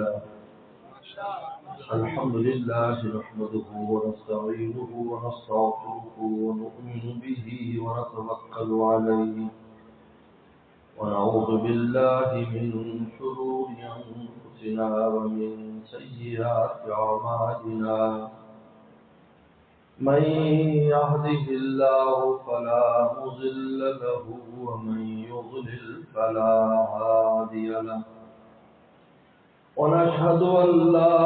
لله الحمد لله نحمده ونستعينه ونستغفره ونؤمن به ونتوكل عليه ونعوذ بالله من شرور أنفسنا ومن سيئات أعمالنا من يهده الله فلا مضل له ومن يضلل فلا هادي له ونشهد أن لا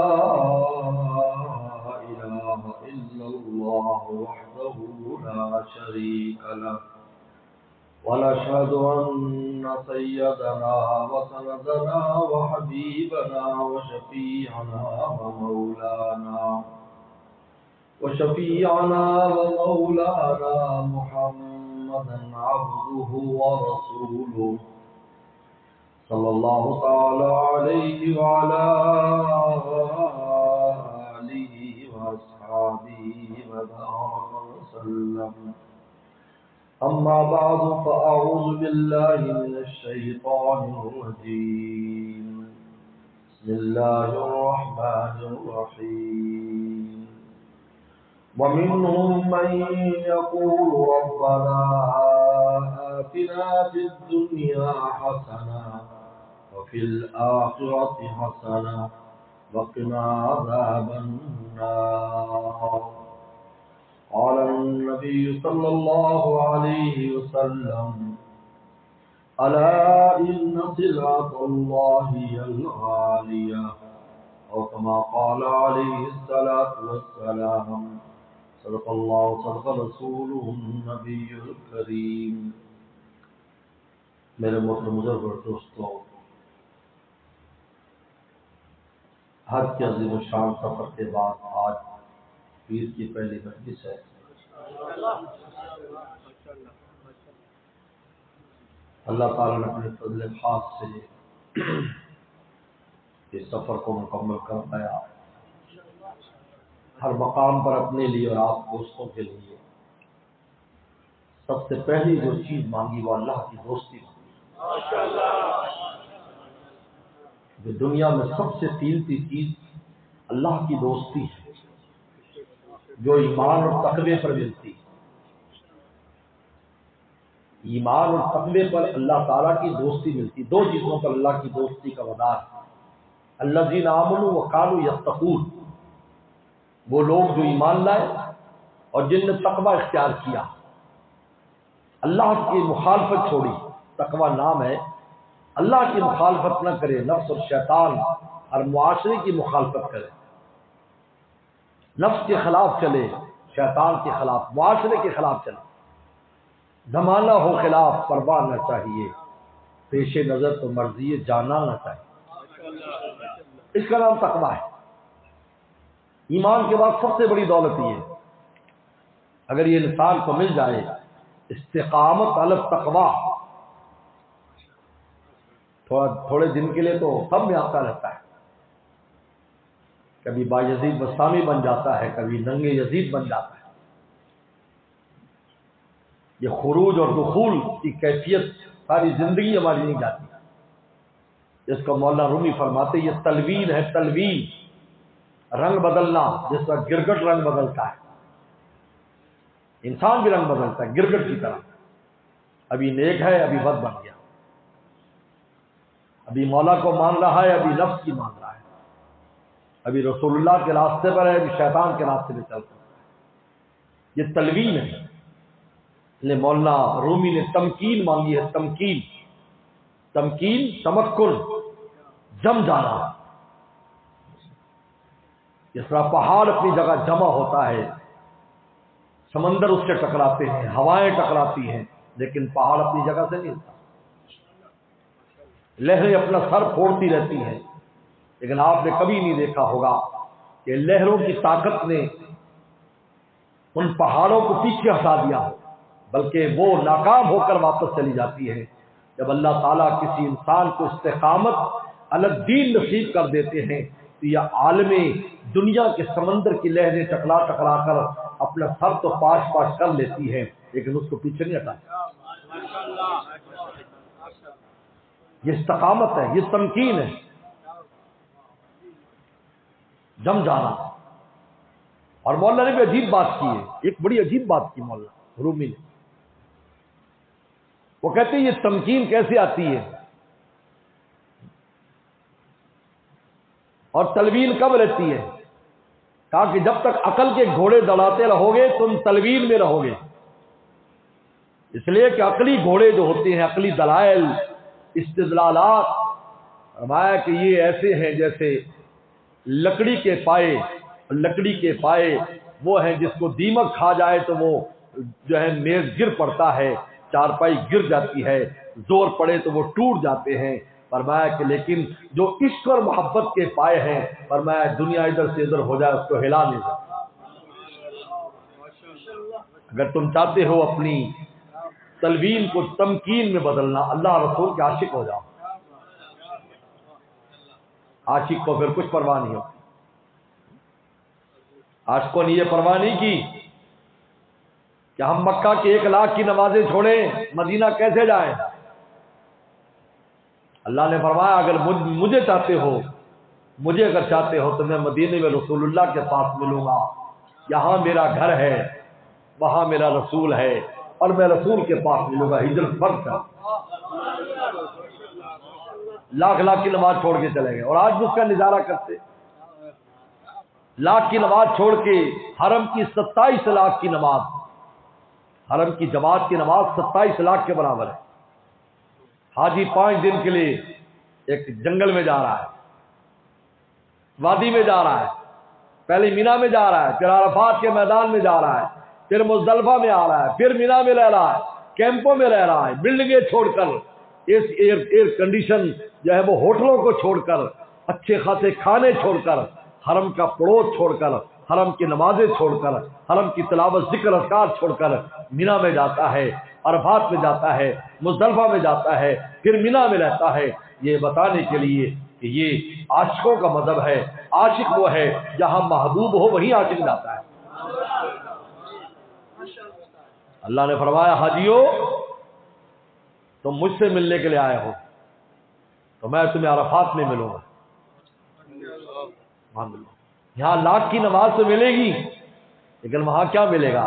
إله إلا الله وحده لا شريك له ونشهد أن سيدنا وسندنا وحبيبنا وشفيعنا ومولانا محمدا عبده ورسوله صلى الله تعالى عليه وعلى آله وأصحابه وبارك وسلم أما بعد فأعوذ بالله من الشيطان الرجيم بسم الله الرحمن الرحيم ومنهم من يقول ربنا آتنا في الدنيا حسنة وفي الآخرة حسنة وقنا عذاب النار قال النبي صلى الله عليه وسلم ألا إن سلعة الله هي الغالية أو كما قال عليه الصلاة والسلام صدق الله صدق رسوله النبي الكريم میرے محترم بزرگ دوستو، حج کے عظیم الشان سفر کے بعد آج پیر کی پہلی مجلس ہے۔ اللہ تعالیٰ نے اپنے فضل خاص سے اس سفر کو مکمل کر پایا۔ ہر مقام پر اپنے لیے اور آپ دوستوں کے لیے سب سے پہلی جو چیز مانگی وہ اللہ کی دوستی مانگی۔ جو دنیا میں سب سے قیمتی چیز اللہ کی دوستی ہے، جو ایمان اور تقوی پر ملتی ہے۔ ایمان اور تقوی پر اللہ تعالیٰ کی دوستی ملتی، دو چیزوں پر اللہ کی دوستی کا مدار ہے۔ الذین آمنوا وکانوا یتقون، وہ لوگ جو ایمان لائے اور جن نے تقوی اختیار کیا، اللہ کی مخالفت چھوڑی۔ تقوی نام ہے، اللہ کی مخالفت نہ کرے، نفس اور شیطان اور معاشرے کی مخالفت کرے، نفس کے خلاف چلے، شیطان کے خلاف، معاشرے کے خلاف چلے، زمانہ ہو خلاف پرواہ نہ چاہیے، پیش نظر تو مرضی جانا نہ چاہیے۔ اس کا نام تقوی ہے۔ ایمان کے بعد سب سے بڑی دولت یہ ہے، اگر یہ انسان کو مل جائے استقامت علی التقوی، تھوڑے دن کے لیے تو سب میں آتا رہتا ہے، کبھی بایزید بستامی بن جاتا ہے، کبھی ننگے یزید بن جاتا ہے۔ یہ خروج اور دخول کی کیفیت ساری زندگی ہماری نہیں جاتی، جس کو مولانا رومی فرماتے یہ تلوین ہے، تلوین، رنگ بدلنا، جس طرح گرگٹ رنگ بدلتا ہے، انسان بھی رنگ بدلتا ہے گرگٹ کی طرح، ابھی نیک ہے ابھی بد بن گیا، ابھی مولا کو مان رہا ہے ابھی نفس کی مان رہا ہے، ابھی رسول اللہ کے راستے پر ہے ابھی شیطان کے راستے پہ چل رہا ہے۔ یہ تلوین ہے، لے مولانا رومی نے تمکین مانگی ہے، تمکین، تمکین تمکن، جم جانا۔ جس طرح پہاڑ اپنی جگہ جمع ہوتا ہے، سمندر اس سے ٹکراتے ہیں، ہوائیں ٹکراتی ہیں، لیکن پہاڑ اپنی جگہ سے نہیں ہوتا، لہریں اپنا سر پھوڑتی رہتی ہیں، لیکن آپ نے کبھی نہیں دیکھا ہوگا کہ لہروں کی طاقت نے ان پہاڑوں کو پیچھے ہٹا دیا ہو، بلکہ وہ ناکام ہو کر واپس چلی جاتی ہے۔ جب اللہ تعالیٰ کسی انسان کو استقامت علی الدین نصیب کر دیتے ہیں تو یہ عالم دنیا کے سمندر کی لہریں ٹکرا ٹکرا کر اپنا سر تو پاش پاش کر لیتی ہے، لیکن اس کو پیچھے نہیں ہٹاتی۔ یہ استقامت ہے، یہ تمکین ہے۔ جم جانا. اور مولانا نے بھی عجیب بات کی ہے، ایک بڑی عجیب بات کی مولانا رومی نے. وہ کہتے ہیں یہ تمکین کیسے آتی ہے اور تلوین کب رہتی ہے؟ کہا کہ جب تک عقل کے گھوڑے دوڑاتے رہو گے تم تلوین میں رہو گے. اس لیے کہ عقلی گھوڑے جو ہوتے ہیں، عقلی دلائل، استدلالات، فرمایا کہ یہ ایسے ہیں جیسے لکڑی کے پائے. لکڑی کے پائے وہ ہیں جس کو دیمک کھا جائے تو وہ جو ہے میز گر پڑتا ہے، چارپائی گر جاتی ہے، زور پڑے تو وہ ٹوٹ جاتے ہیں. فرمایا کہ لیکن جو عشق اور محبت کے پائے ہیں، فرمایا دنیا ادھر سے ادھر ہو جائے اس کو ہلا نہیں سکتا. اگر تم چاہتے ہو اپنی تلوین کو تمکین میں بدلنا، اللہ رسول کے عاشق ہو جاؤ. عاشق کو پھر کچھ پرواہ نہیں ہو. عاشقوں نے یہ پرواہ نہیں کی کہ ہم مکہ کی 1,00,000 کی نمازیں چھوڑیں، مدینہ کیسے جائیں. اللہ نے فرمایا اگر مجھے چاہتے ہو، مجھے اگر چاہتے ہو تو میں مدینے میں رسول اللہ کے پاس ملوں گا. یہاں میرا گھر ہے، وہاں میرا رسول ہے، اور میں رسول کے پاس ملوں گا. ہجرت فرض ہے. لاکھ کی نماز چھوڑ کے چلے گئے، اور آج بھی اس کا نظارہ کرتے. لاکھ کی نماز چھوڑ کے حرم کی 27 لاکھ کی نماز، حرم کی جماعت کی نماز 27 لاکھ کے برابر ہے. حاجی 5 دن کے لیے ایک جنگل میں جا رہا ہے، وادی میں جا رہا ہے، پہلے مینا میں جا رہا ہے، پھر عرفات کے میدان میں جا رہا ہے، پھر مزدلفہ میں آ رہا ہے، پھر مینا میں رہ رہا ہے، کیمپوں میں رہ رہا ہے، بلڈنگیں چھوڑ کر، اس ایئر کنڈیشن جو ہے وہ ہوٹلوں کو چھوڑ کر، اچھے خاصے کھانے چھوڑ کر، حرم کا پڑوس چھوڑ کر، حرم کی نمازیں چھوڑ کر، حرم کی تلاوت ذکر اذکار چھوڑ کر مینا میں جاتا ہے، عرفات میں جاتا ہے، مزدلفہ میں جاتا ہے، پھر مینا میں رہتا ہے. یہ بتانے کے لیے کہ یہ عاشقوں کا مذہب ہے. عاشق وہ ہے جہاں محبوب ہو وہیں عاشق جاتا ہے. اللہ نے فرمایا حاجیو تم مجھ سے ملنے کے لیے آئے ہو تو میں تمہیں عرفات میں ملوں گا. وہاں ملوں گا. یہاں لاکھ کی نماز تو ملے گی، لیکن وہاں کیا ملے گا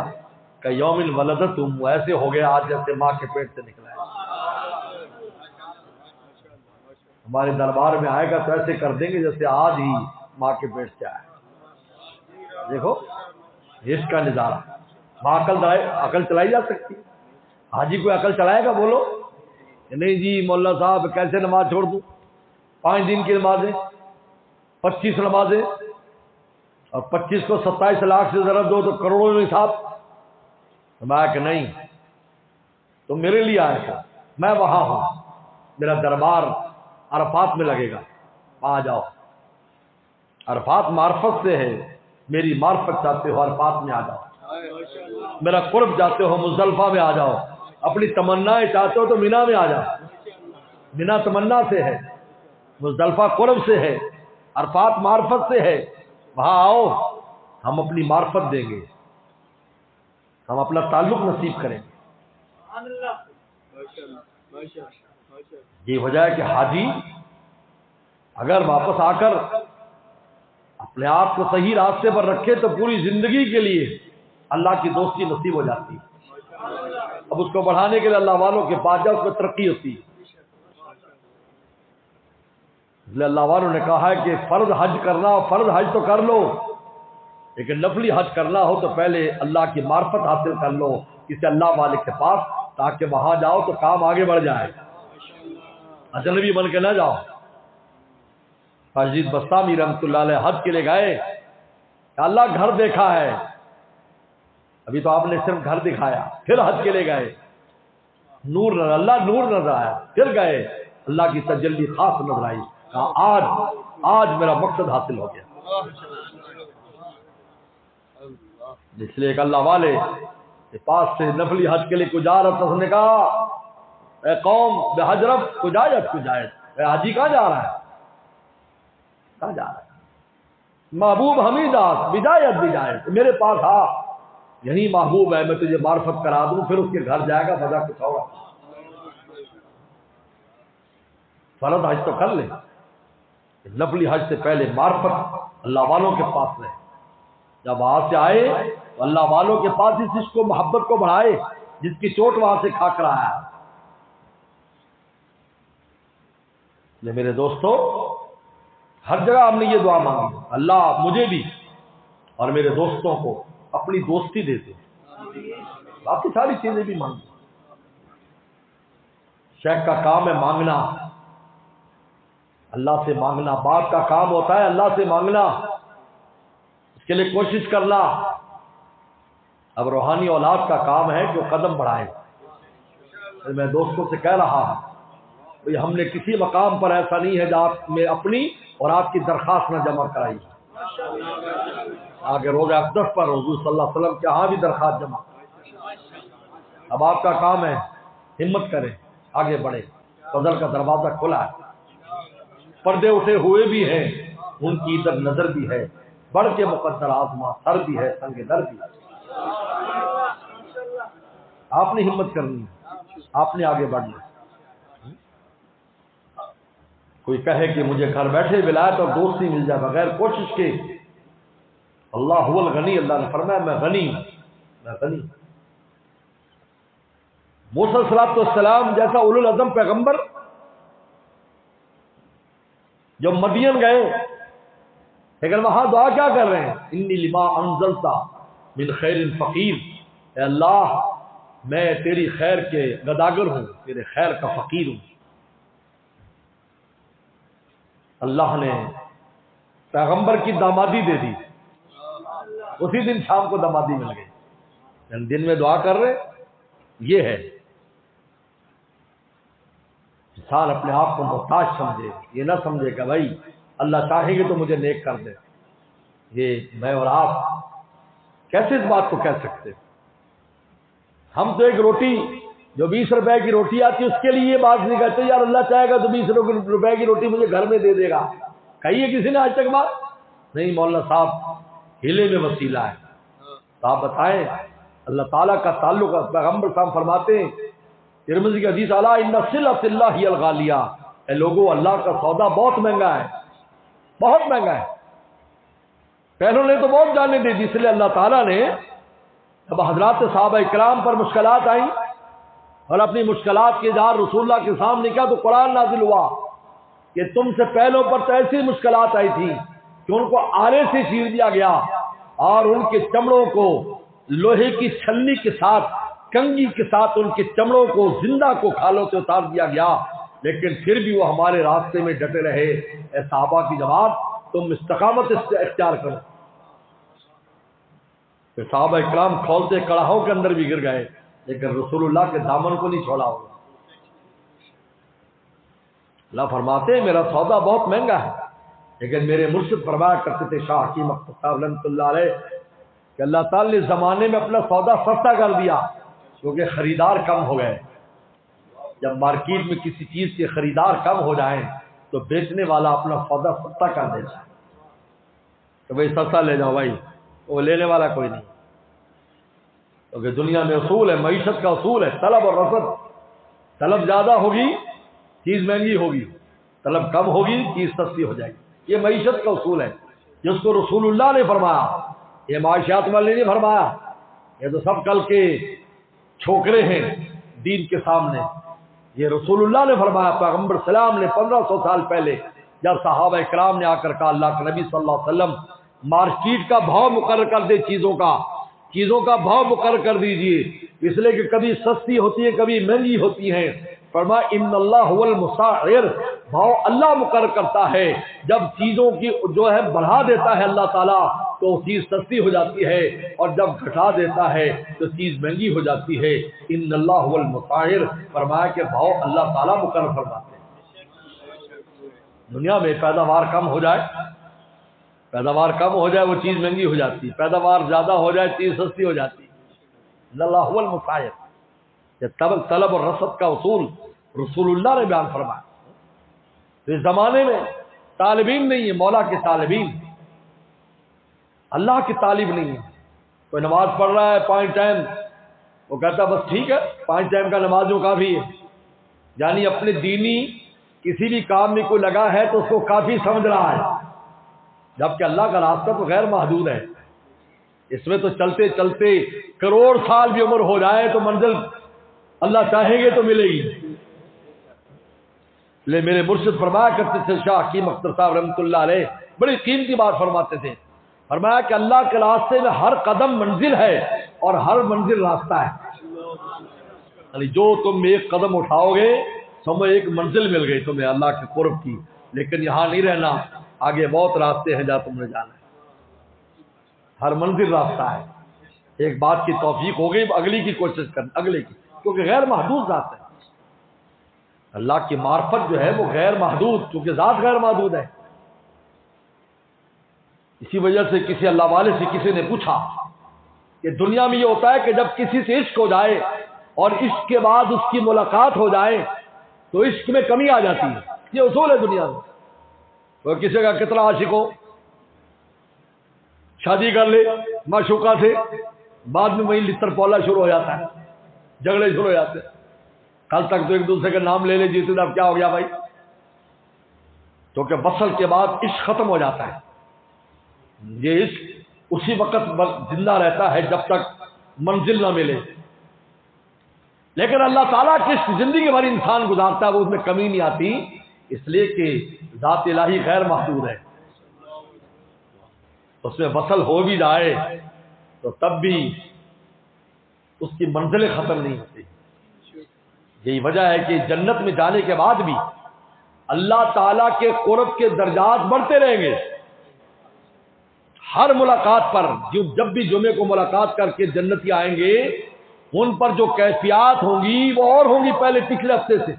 کہ یوم الولدت تم ایسے ہو گئے آج جیسے ماں کے پیٹ سے نکلا ہے. ہمارے دربار میں آئے گا تو ایسے کر دیں گے جیسے آج ہی ماں کے پیٹ سے آیا. دیکھو اس کا نظارہ. وہاں عقل چلائی جا سکتی؟ حاجی کوئی عقل چلائے گا؟ بولو. نہیں جی مولا صاحب کیسے نماز چھوڑ دوں؟ 5 دن کی نمازیں، 25 نمازیں، اور 25 کو 27 لاکھ سے ضرب دو تو کروڑوں میں حساب. فرمایا کہ نہیں، تم میرے لیے آئے تھا، میں وہاں ہوں، میرا دربار عرفات میں لگے گا، آ جاؤ. عرفات معرفت سے ہے، میری معرفت چاہتے ہو عرفات میں آ جاؤ. میرا قرب چاہتے ہو مزدلفہ میں آ جاؤ. اپنی تمنائیں چاہتے ہو تو مینا میں آ جاؤ. مینا تمنا سے ہے، مزدلفہ قرب سے ہے، عرفات معرفت سے ہے. وہاں آؤ، ہم اپنی معرفت دیں گے، ہم اپنا تعلق نصیب کریں گے. یہ وجہ ہے کہ حاجی اگر واپس آ کر اپنے آپ کو صحیح راستے پر رکھے تو پوری زندگی کے لیے اللہ کی دوستی نصیب ہو جاتی ہے. اب اس کو بڑھانے کے لیے اللہ والوں کے پاس جاؤ، اس میں ترقی ہوتی ہے. اس لیے اللہ والوں نے کہا ہے کہ فرض حج کرنا ہو، فرض حج تو کر لو، لیکن نفلی حج کرنا ہو تو پہلے اللہ کی معرفت حاصل کر لو کسی اللہ والے کے پاس، تاکہ وہاں جاؤ تو کام آگے بڑھ جائے، اجنبی بن کے نہ جاؤ. فضیل بستامی رحمۃ اللہ علیہ حج کے لیے گئے کہ اللہ گھر دیکھا ہے، ابھی تو آپ نے صرف گھر دکھایا، پھر حج کے لیے گئے، نور نظر، اللہ نور نظر آیا، پھر گئے، اللہ کی تجلی خاص نظر آئی، کہا آج میرا مقصد حاصل ہو گیا. اس لیے کہ اللہ والے کے پاس سے نفلی حج کے لیے کوئی جا رہا تھا، اس نے کہا اے قوم بے حج رب کجایت اے حاجی کہاں جا رہا ہے؟ کہاں جا رہا ہے؟ محبوب حمیدات بجایت میرے پاس آ، یہی محبوب ہے، میں تجھے معرفت کرا دوں. پھر اس کے گھر جائے گا، مزہ کچھ ہوگا. فرض حج تو کر لے، نفلی حج سے پہلے معرفت اللہ والوں کے پاس رہے، جب وہاں سے آئے تو اللہ والوں کے پاس اس کو محبت کو بڑھائے جس کی چوٹ وہاں سے کھا کر آیا ہے۔ میرے دوستو، ہر جگہ ہم نے یہ دعا مانگی، اللہ مجھے بھی اور میرے دوستوں کو اپنی دوستی دے دے، باقی ساری چیزیں بھی مانگی۔ شیخ کا کام ہے مانگنا، اللہ سے مانگنا، باپ کا کام ہوتا ہے اللہ سے مانگنا، اس کے لیے کوشش کرنا۔ اب روحانی اولاد کا کام ہے کہ وہ قدم بڑھائے۔ میں دوستوں سے کہہ رہا ہوں، ہم نے کسی مقام پر ایسا نہیں ہے جہاں میں اپنی اور آپ کی درخواست نہ جمع کرائی، آگے روزہ اقدس پر حضور صلی اللہ علیہ وسلم کے ہاں بھی درخواست جمع۔ اب آپ کا کام ہے ہمت کریں، آگے بڑھیں، فضل کا دروازہ کھلا ہے، پردے اٹھے ہوئے بھی ہیں، ان کی ادھر نظر بھی ہے، بڑھ کے مقدر آزما سر بھی ہے، سنگ در بھی ہے۔ آپ نے ہمت کرنی ہے، آپ نے آگے بڑھنا۔ کوئی کہے کہ مجھے گھر بیٹھے ولایت اور دوستی مل جائے بغیر کوشش کے، اللہ هو الغنی، اللہ نے فرمایا میں غنی ہوں، میں غنی۔ موسیٰ علیہ السلام جیسا اولو العزم پیغمبر جو مدین گئے، لیکن وہاں دعا کیا کر رہے ہیں؟ انی لما انزلت من خیر فقیر، اے اللہ میں تیری خیر کے گداگر ہوں، تیرے خیر کا فقیر ہوں۔ اللہ نے پیغمبر کی دامادی دے دی، اسی دن شام کو دامادی مل گئی۔ دن میں دعا کر رہے، یہ ہے انسان اپنے آپ کو محتاج سمجھے، یہ نہ سمجھے کہ بھائی اللہ چاہے گے تو مجھے نیک کر دے۔ یہ میں اور آپ کیسے اس بات کو کہہ سکتے؟ ہم تو ایک روٹی جو 20 روپے کی روٹی آتی ہے اس کے لیے یہ بات نہیں کہتے یار اللہ چاہے گا تو 20 روپے کی روٹی مجھے گھر میں دے دے گا، کہیے کسی نے آج تک بات نہیں؟ مولانا صاحب ہیلے میں وسیلہ ہے، تو آپ بتائیں اللہ تعالیٰ کا تعلق، پیغمبر صاحب فرماتے ہیں ترمذی کی حدیث، الا ان صلۃ اللہ ہی الغالیہ، اے لوگوں اللہ کا سودا بہت مہنگا ہے، بہت مہنگا ہے۔ پہلوں نے تو بہت جانیں دے دی، اس لیے اللہ تعالیٰ نے اب حضرات صحابہ اکرام پر مشکلات آئیں اور اپنی مشکلات کے اظہار رسول اللہ کے سامنے کیا تو قرآن نازل ہوا کہ تم سے پہلوں پر تو ایسی مشکلات آئی تھی کہ ان کو آرے سے چیر دیا گیا اور ان کے چمڑوں کو لوہے کی چھلنی کے ساتھ، کنگھی کے ساتھ ان کے چمڑوں کو زندہ کو کھالوں سے اتار دیا گیا، لیکن پھر بھی وہ ہمارے راستے میں ڈٹے رہے۔ اے صحابہ کی جواب، تم استقامت اختیار کرو۔ پھر صحابہ اکرام کھولتے کڑاہوں کے اندر بھی گر گئے، لیکن رسول اللہ کے دامن کو نہیں چھوڑا ہوگا۔ اللہ فرماتے ہیں میرا سودا بہت مہنگا ہے، لیکن میرے مرشد فرمایا کرتے تھے شاہ حکیم اختر صاحب رحمۃ اللہ علیہ کہ اللہ تعالی نے زمانے میں اپنا سودا سستا کر دیا کیونکہ خریدار کم ہو گئے۔ جب مارکیٹ میں کسی چیز کے خریدار کم ہو جائیں تو بیچنے والا اپنا سودا سستا کر دیتا ہے کہ بھائی سستا لے جاؤ بھائی، وہ لینے والا کوئی نہیں، کیونکہ دنیا میں اصول ہے، معیشت کا اصول ہے طلب اور رسد۔ طلب زیادہ ہوگی چیز مہنگی ہوگی، طلب کم ہوگی چیز سستی ہو جائے گی، یہ معیشت کا اصول ہے جس کو رسول اللہ نے فرمایا، یہ معاشیات والے نے فرمایا، یہ تو سب کل کے چھوکرے ہیں دین کے سامنے، یہ رسول اللہ نے فرمایا۔ پیغمبر سلام نے 1500 سال پہلے جب صحابہ اکرام نے آ کر کہا اللہ کے نبی صلی اللہ علیہ وسلم مارکیٹ کا بھاؤ مقرر کر دے، چیزوں کا بھاؤ مقرر کر دیجئے، اس لیے کہ کبھی سستی ہوتی ہے کبھی مہنگی ہوتی ہیں۔ فرمایا ان اللہ هو المسعر، بھاؤ اللہ مقرر کرتا ہے، جب چیزوں کی جو ہے بڑھا دیتا ہے اللہ تعالیٰ تو چیز سستی ہو جاتی ہے، اور جب گھٹا دیتا ہے تو چیز مہنگی ہو جاتی ہے۔ ان اللہ هو المسعر، فرمایا کہ بھاؤ اللہ تعالیٰ مقرر فرماتے ہیں۔ دنیا میں پیداوار کم ہو جائے وہ چیز مہنگی ہو جاتی، پیداوار زیادہ ہو جائے چیز سستی ہو جاتی۔ ان اللہ هو المسعر، یہ طلب اور رسد کا اصول رسول اللہ نے بیان فرمایا۔ اس زمانے میں طالبین نہیں ہے، مولا کے طالبین، اللہ کی طالب نہیں ہے۔ کوئی نماز پڑھ رہا ہے 5 ٹائم، وہ کہتا بس ٹھیک ہے 5 ٹائم کا نمازوں کافی ہے، یعنی اپنے دینی کسی بھی کام میں کوئی لگا ہے تو اس کو کافی سمجھ رہا ہے، جبکہ اللہ کا راستہ تو غیر محدود ہے، اس میں تو چلتے چلتے کروڑ سال بھی عمر ہو جائے تو منزل اللہ چاہیں گے تو ملے گی۔ لے میرے مرشد فرمایا کرتے تھے، شاہ حکیم اختر صاحب رحمۃ اللہ علیہ بڑی قیمتی بات فرماتے تھے، فرمایا کہ اللہ کے راستے میں ہر قدم منزل ہے اور ہر منزل راستہ ہے، یعنی جو تم ایک قدم اٹھاؤ گے سمجھو ایک منزل مل گئی تمہیں اللہ کے قرب کی، لیکن یہاں نہیں رہنا، آگے بہت راستے ہیں جہاں تم نے جانا ہے، ہر منزل راستہ ہے۔ ایک بات کی توفیق ہو گئی اگلی کی کوشش کرنا، اگلے کی، کیونکہ غیر محدود ذات ہے، اللہ کی معرفت جو ہے وہ غیر محدود، کیونکہ ذات غیر محدود ہے۔ اسی وجہ سے کسی اللہ والے سے کسی نے پوچھا کہ دنیا میں یہ ہوتا ہے کہ جب کسی سے عشق ہو جائے اور عشق کے بعد اس کی ملاقات ہو جائے تو عشق میں کمی آ جاتی ہے، یہ اصول ہے دنیا میں۔ تو کسی کا کتنا عاشق ہو، شادی کر لے معشوقہ سے، بعد میں وہی لتر پولا شروع ہو جاتا ہے، جھگڑے شروع ہو جاتے ہیں، کل تک تو ایک دوسرے کا نام لے لے جیتے، اب کیا ہو گیا بھائی؟ کیونکہ وصل کے بعد عشق ختم ہو جاتا ہے، یہ عشق اسی وقت زندہ رہتا ہے جب تک منزل نہ ملے، لیکن اللہ تعالیٰ کی زندگی بھر انسان گزارتا ہے، وہ اس میں کمی نہیں آتی، اس لیے کہ ذات الہی غیر محدود ہے، اس میں وصل ہو بھی جائے تو تب بھی اس کی منزلیں ختم نہیں ہوتی۔ یہی وجہ ہے کہ جنت میں جانے کے بعد بھی اللہ تعالیٰ کے قرب کے درجات بڑھتے رہیں گے، ہر ملاقات پر جب بھی جمعے کو ملاقات کر کے جنتی آئیں گے ان پر جو کیفیات ہوں گی وہ اور ہوں گی پہلے پچھلے ہفتے سے،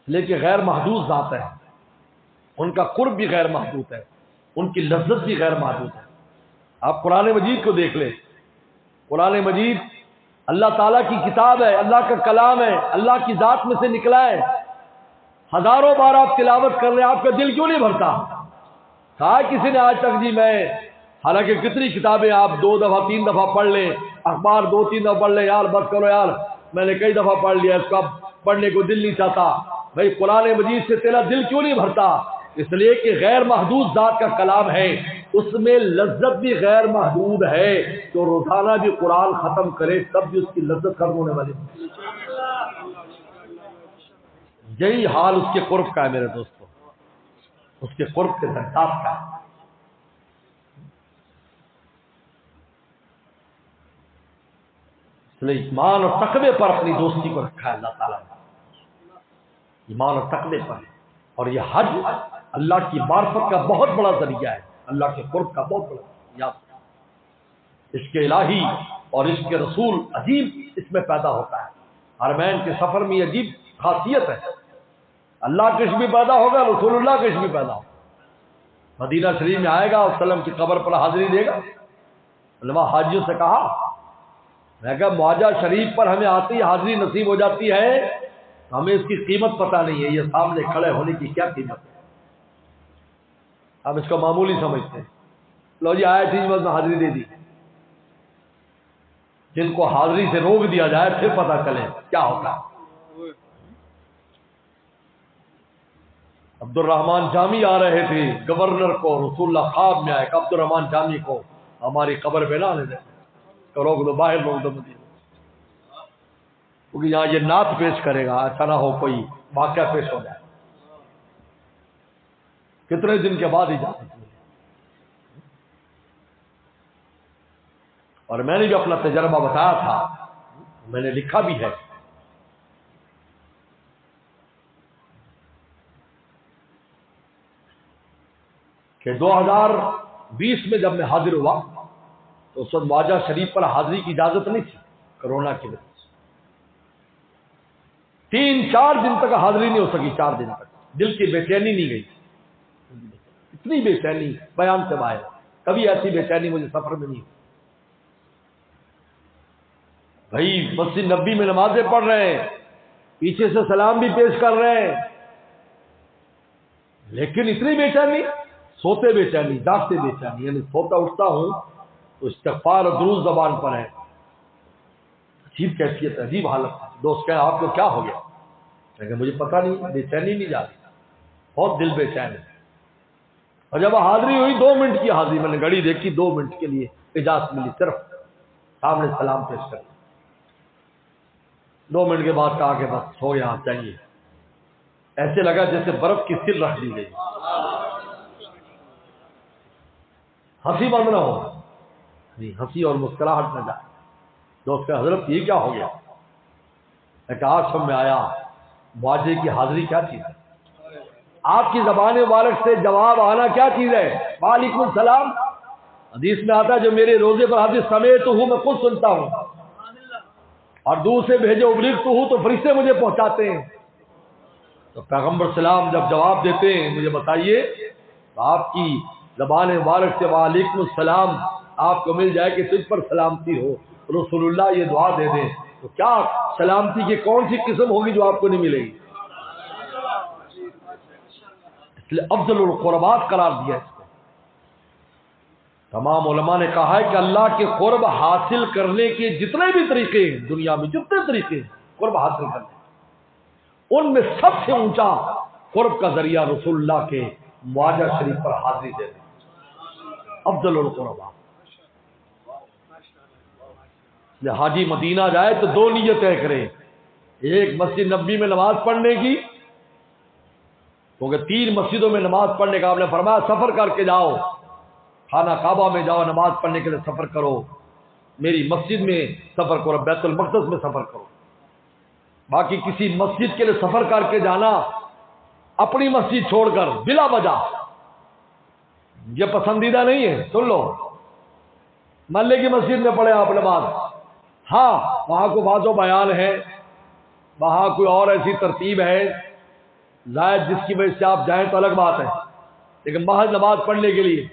لیکن غیر محدود ذات ہے، ان کا قرب بھی غیر محدود ہے، ان کی لذت بھی غیر محدود ہے۔ آپ قرآن مجید کو دیکھ لیں، قرآن مجید اللہ تعالیٰ کی کتاب ہے، اللہ کا کلام ہے، اللہ کی ذات میں سے نکلا ہے، ہزاروں بار آپ تلاوت کر رہے ہیں، آپ کا دل کیوں نہیں بھرتا؟ کہا کسی نے آج تک جی میں، حالانکہ کتنی کتابیں آپ 2 دفعہ 3 دفعہ پڑھ لیں، اخبار 2-3 دفعہ پڑھ لیں، یار بس کرو یار میں نے کئی دفعہ پڑھ لیا، اس کو اب پڑھنے کو دل نہیں چاہتا۔ بھائی قرآن مجید سے تیرا دل کیوں نہیں بھرتا؟ اس لیے کہ غیر محدود ذات کا کلام ہے، اس میں لذت بھی غیر محدود ہے، تو روزانہ بھی قرآن ختم کرے تب بھی اس کی لذت ختم ہونے والی۔ یہی حال اس کے قرب کا ہے میرے دوستو، اس کے قرب کے درجات کا ہے۔ اس لیے ایمان اور تقوی پر اپنی دوستی کو رکھا ہے اللہ تعالیٰ نے، ایمان اور تقوی پر، اور یہ حج اللہ کی معرفت کا بہت بڑا ذریعہ ہے، اللہ کے قرب کا بہت بڑا ذریعہ۔ عشق الہی اور عشق رسول عجیب اس میں پیدا ہوتا ہے، حرمین کے سفر میں عجیب خاصیت ہے، اللہ کا عشق بھی پیدا ہوگا، رسول اللہ کا عشق بھی پیدا ہوگا۔ مدینہ شریف میں آئے گا، وسلم کی قبر پر حاضری دے گا، علماء حاجیوں سے کہا، میں کہا معاہدہ شریف پر ہمیں آتی حاضری نصیب ہو جاتی ہے، ہمیں اس کی قیمت پتہ نہیں ہے، یہ سامنے کھڑے ہونے کی کیا قیمت ہے، ہم اس کو معمولی سمجھتے ہیں، لو جی آئے تھی بس حاضری دے دی۔ جن کو حاضری سے روک دیا جائے پھر پتہ چلے کیا ہوتا ہے۔ عبد الرحمن جامی آ رہے تھے گورنر کو، رسول اللہ خواب میں آئے کہ عبد الرحمن جامی کو ہماری قبر پہ نہ آنے دیں، تو روک دو، باہر روک دو مدینہ، کیونکہ یہاں یہ نعت پیش کرے گا، اچھا نہ ہو کوئی واقعہ پیش ہو جائے۔ کتنے دن کے بعد اجازت ملی، اور میں نے بھی اپنا تجربہ بتایا تھا، میں نے لکھا بھی ہے، کہ 2020 میں جب میں حاضر ہوا تو اس وقت معاہدہ شریف پر حاضری کی اجازت نہیں تھی کرونا کی وجہ سے، 3-4 دن تک حاضری نہیں ہو سکی، 4 دن تک دل کی بے چینی نہیں گئی، اتنی بے چینی بیان سے باہر، کبھی ایسی بے چینی مجھے سفر میں نہیں ہوئی۔ بھائی مسجد نبی میں نمازیں پڑھ رہے ہیں، پیچھے سے سلام بھی پیش کر رہے ہیں، لیکن اتنی بے چینی، سوتے بے چینی، جاگتے بے چینی، یعنی سوتا اٹھتا ہوں تو استغفار اور درود زبان پر ہے، عجیب کیفیت ہے، عجیب حالت ہے۔ دوست کہے آپ کو کیا ہو گیا؟ لیکن مجھے پتہ نہیں، بے چینی نہیں جاتی، بہت دل بے چین ہے۔ اور جب حاضری ہوئی 2 منٹ کی حاضری، میں نے گھڑی دیکھی 2 منٹ کے لیے اجازت ملی، صرف سامنے سلام پیش کر 2 منٹ کے بعد کہا کہ بس ہو گیا چاہیے۔ ایسے لگا جیسے برف کی سل رکھ دی گئی، ہنسی بند نہ ہو، نہیں ہنسی اور مسکراہٹ نہ جائے۔ دوست کہ حضرت یہ کیا ہو گیا؟ میں کہا آج سب میں آیا معاوضے کی حاضری کیا چیز ہے، آپ کی زبان مبارک سے جواب آنا کیا چیز ہے؟ وعلیکم السلام، حدیث میں آتا ہے جو میرے روزے پر حدیث سمیت ہوں میں خود سنتا ہوں، اور دور سے بھیجے ابلیغ تو ہوں تو فرشتے مجھے پہنچاتے ہیں۔ تو پیغمبر سلام جب جواب دیتے ہیں مجھے بتائیے، تو آپ کی زبان مبارک سے وعلیکم السلام آپ کو مل جائے کہ تجھ پر سلامتی ہو، رسول اللہ یہ دعا دے دیں، تو کیا سلامتی کی کون سی قسم ہوگی جو آپ کو نہیں ملے گی؟ اس لیے افضل القربات قرار دیا اس کو۔ تمام علماء نے کہا ہے کہ اللہ کے قرب حاصل کرنے کے جتنے بھی طریقے ہیں دنیا میں، جتنے طریقے ہیں قرب حاصل کرنے، ان میں سب سے اونچا قرب کا ذریعہ رسول اللہ کے معاہدہ شریف پر حاضری دے دیں، افضل القربات۔ حاجی مدینہ جائے تو 2 نیتیں کرے، ایک مسجد نبوی میں نماز پڑھنے کی، کیونکہ 3 مسجدوں میں نماز پڑھنے کا آپ نے فرمایا سفر کر کے جاؤ، خانہ کعبہ میں جاؤ نماز پڑھنے کے لیے سفر کرو، میری مسجد میں سفر کرو، بیت المقدس میں سفر کرو۔ باقی کسی مسجد کے لیے سفر کر کے جانا اپنی مسجد چھوڑ کر بلا وجہ، یہ پسندیدہ نہیں ہے۔ سن لو، محلے کی مسجد میں پڑھے آپ نماز، ہاں وہاں کو بعض و بیان ہے، وہاں کوئی اور ایسی ترتیب ہے زائد جس کی وجہ سے آپ جائیں تو الگ بات ہے، لیکن محض نماز پڑھنے کے لیے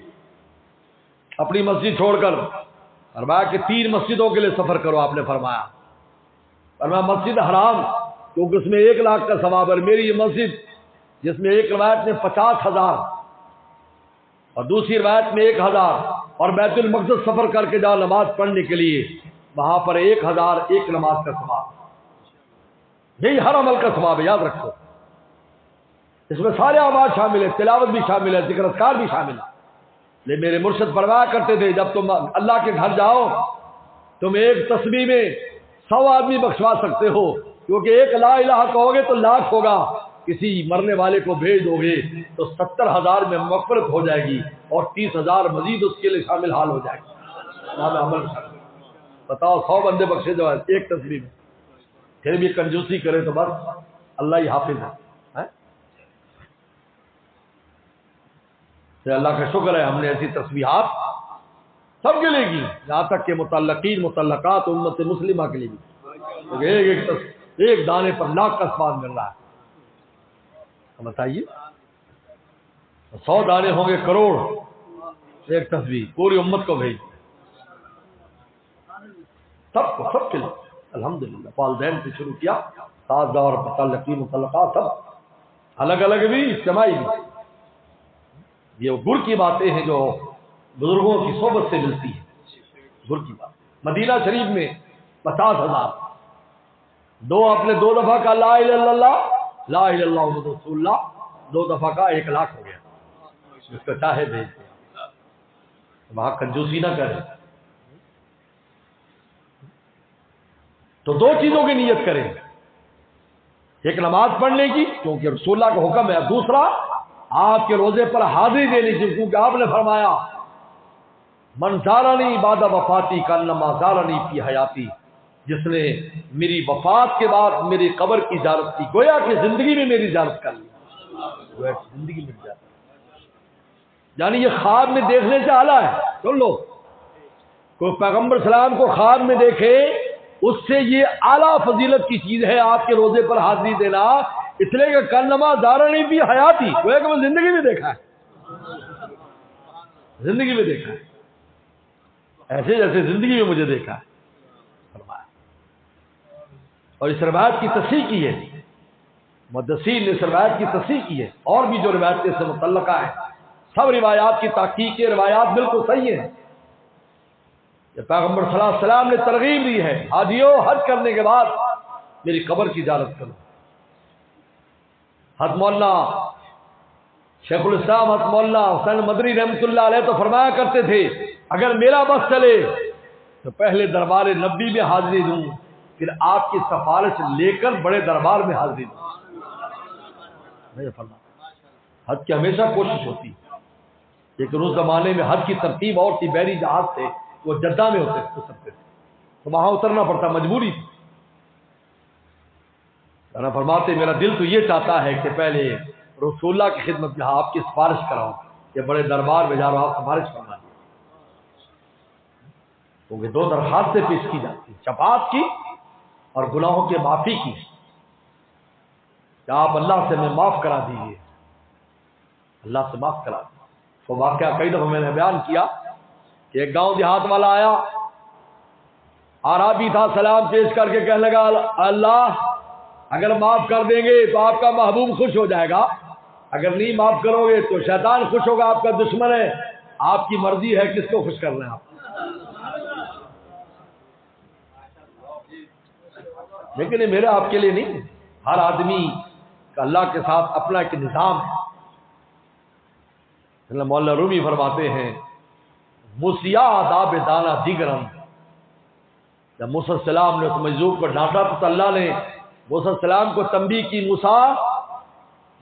اپنی مسجد چھوڑ کر فرمایا کہ 3 مسجدوں کے لیے سفر کرو، آپ نے فرمایا مسجد حرام کیونکہ اس میں 1 لاکھ کا ثواب ہے، میری یہ مسجد جس میں ایک روایت میں 50,000 اور دوسری روایت میں 1,000 اور بیت المقدس سفر کر کے جاؤ نماز پڑھنے کے لیے، وہاں پر 1,001 نماز کا ثواب، یہی ہر عمل کا ثواب ہے، یاد رکھو۔ اس میں سارے اعمال شامل ہیں، تلاوت بھی شامل ہے، ذکر اذکار بھی شامل ہے۔ لیکن میرے مرشد فرمایا کرتے تھے جب تم اللہ کے گھر جاؤ تم ایک تسبیح میں 100 آدمی بخشوا سکتے ہو، کیونکہ ایک لا الہ کہو گے تو لاکھ ہوگا، کسی مرنے والے کو بھیج دو گے تو 70,000 میں مغفرت ہو جائے گی اور 30,000 مزید اس کے لیے شامل حال ہو جائے گا۔ عمل بتاؤ 100 بندے بخشے جو ایک تسبیح میں، پھر بھی کنجوسی کرے تو بس اللہ ہی حافظ ہے۔ اللہ کا شکر ہے ہم نے ایسی تسبیحات سب کے لیے کی، یہاں تک کہ متعلقین متعلقات امت مسلمہ کے لیے بھی ایک دانے پر لاکھ کا ثواب مل رہا ہے۔ بتائیے 100 دانے ہوں گے کروڑ، ایک تسبیح پوری امت کو بھیج سب کے لیے الحمدللہ۔ والدین سے شروع کیا، ساز اور متعلقین متعلقات سب الگ الگ بھی اجتماعی بھی۔ یہ گر کی باتیں ہیں جو بزرگوں کی صحبت سے ملتی ہے، گر کی بات۔ مدینہ شریف میں 50,000 اپنے 2 دفعہ کا لا الہ الا اللہ لا الہ الا اللہ محمد رسول اللہ، 2 دفعہ کا 1 لاکھ ہو گیا، جس کا چاہے بھیج دیں، وہاں کنجوسی نہ کریں۔ تو 2 چیزوں کی نیت کریں، ایک نماز پڑھنے کی کیونکہ رسول اللہ کا حکم ہے، دوسرا آپ کے روزے پر حاضری دینے کی کیونکہ آپ نے فرمایا من زارنی بعد وفاتی کانما زارنی فی حیاتی، جس نے میری وفات کے بعد میری قبر کی زیارت کی، گویا کہ زندگی میں میری زیارت کر لی، گویا کہ زندگی میں زیارت، یعنی یہ خواب میں دیکھنے سے اعلیٰ ہے۔ سن لو، کوئی پیغمبر سلام کو خواب میں دیکھے اس سے یہ اعلیٰ فضیلت کی چیز ہے آپ کے روزے پر حاضری دینا، اس لیے کہ کانما زارنی فی حیاتی، گویا کہ میں زندگی میں دیکھا ہے، زندگی میں دیکھا ہے، ایسے جیسے زندگی میں مجھے دیکھا ہے فرمایا۔ اور اس روایت کی تصحیح کی ہے، محدثین نے اس روایت کی تصحیح کی ہے، اور بھی جو روایتیں سے متعلقہ ہیں، سب روایات کی تحقیق کے روایات بالکل صحیح ہیں۔ پیغمبر صلی اللہ علیہ وسلم نے ترغیب دی ہے، حاجیوں حج کرنے کے بعد میری قبر کی زیارت کرو، حضرت مولانا شیخ الاسلام حضرت مولانا حسین مدنی رحمۃ اللہ علیہ تو فرمایا کرتے تھے اگر میرا بس چلے تو پہلے دربار نبی میں حاضری دوں، پھر آپ کی سفارش لے کر بڑے دربار میں حاضری دوں۔ حج کی ہمیشہ کوشش ہوتی، لیکن اس زمانے میں حج کی ترتیب اور تھی، بحری جہاز تھے، وہ جدہ میں اترتے تھے تو وہاں اترنا پڑتا، مجبوری تھی۔ فرماتے میرا دل تو یہ چاہتا ہے کہ پہلے رسول اللہ کی خدمت میں آپ کی سفارش کراؤں کہ بڑے دربار میں جا رہا ہوں، آپ سفارش فرما دیں، کیونکہ دو درخواستیں پیش کی جاتی ہیں، شفاعت کی اور گناہوں کے معافی کی، کہ آپ اللہ سے میں معاف کرا دیجیے، اللہ سے معاف کرا دیجیے۔ تو واقعہ کئی دفعہ میں نے بیان کیا کہ ایک گاؤں دیہات والا آیا، عربی تھا، سلام پیش کر کے کہنے لگا اللہ اگر معاف کر دیں گے تو آپ کا محبوب خوش ہو جائے گا، اگر نہیں معاف کرو گے تو شیطان خوش ہوگا، آپ کا دشمن ہے، آپ کی مرضی ہے کس کو خوش کرنا ہے آپ۔ لیکن یہ میرے آپ کے لیے نہیں، ہر آدمی کا اللہ کے ساتھ اپنا ایک نظام ہے۔ مولانا رومی فرماتے ہیں موسیٰ آداب دانا دیگرم، جب موسیٰ السلام نے اس مجذوب کو ڈانٹا تو اللہ نے موسیٰ السلام کو تنبیہ کی، موسیٰ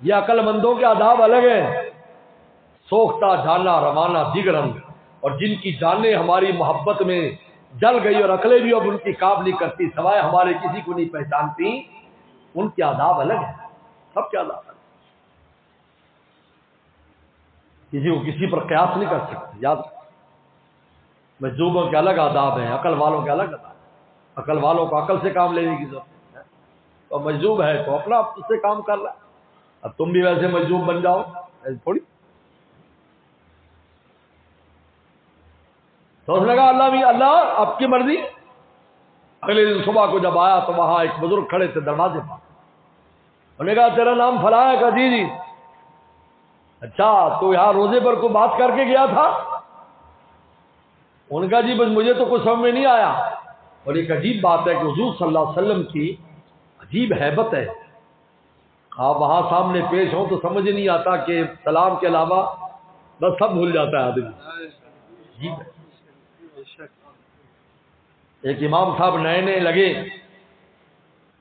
یہ عقل مندوں کے آداب الگ ہیں، سوختہ جانا روانہ دیگرم، اور جن کی جانیں ہماری محبت میں جل گئی اور عقلیں بھی اب ان کی کام نہیں کرتی، سوائے ہمارے کسی کو نہیں پہچانتی، ان کے آداب الگ ہیں، سب کے آداب الگ، کسی کو کسی پر قیاس نہیں کر سکتے۔ یاد مجذوبوں کے الگ آداب ہیں، عقل والوں کے الگ آداب ہیں، عقل والوں کو عقل سے کام لینے کی ضرورت ہے، اور مجذوب ہے تو اپنا اس سے کام کر رہا ہے۔ اب تم بھی ویسے مجذوب بن جاؤ، ایسے تھوڑی۔ تو اس نے کہا اللہ بھی اللہ آپ کی مرضی۔ اگلے دن صبح کو جب آیا تو وہاں ایک بزرگ کھڑے تھے دروازے پر، انہوں نے کہا تیرا نام فلاں ہے؟ کہا جی جی۔ اچھا تو یہاں روزے پر کوئی بات کر کے گیا تھا؟ ان کا جی بس مجھے تو کچھ سمجھ میں نہیں آیا، اور ایک عجیب بات ہے کہ حضور صلی اللہ علیہ وسلم کی عجیب ہیبت ہے، آپ وہاں سامنے پیش ہوں تو سمجھ نہیں آتا کہ سلام کے علاوہ بس سب بھول جاتا ہے آدمی، عجیب ہے۔ ایک امام صاحب نئے نئے لگے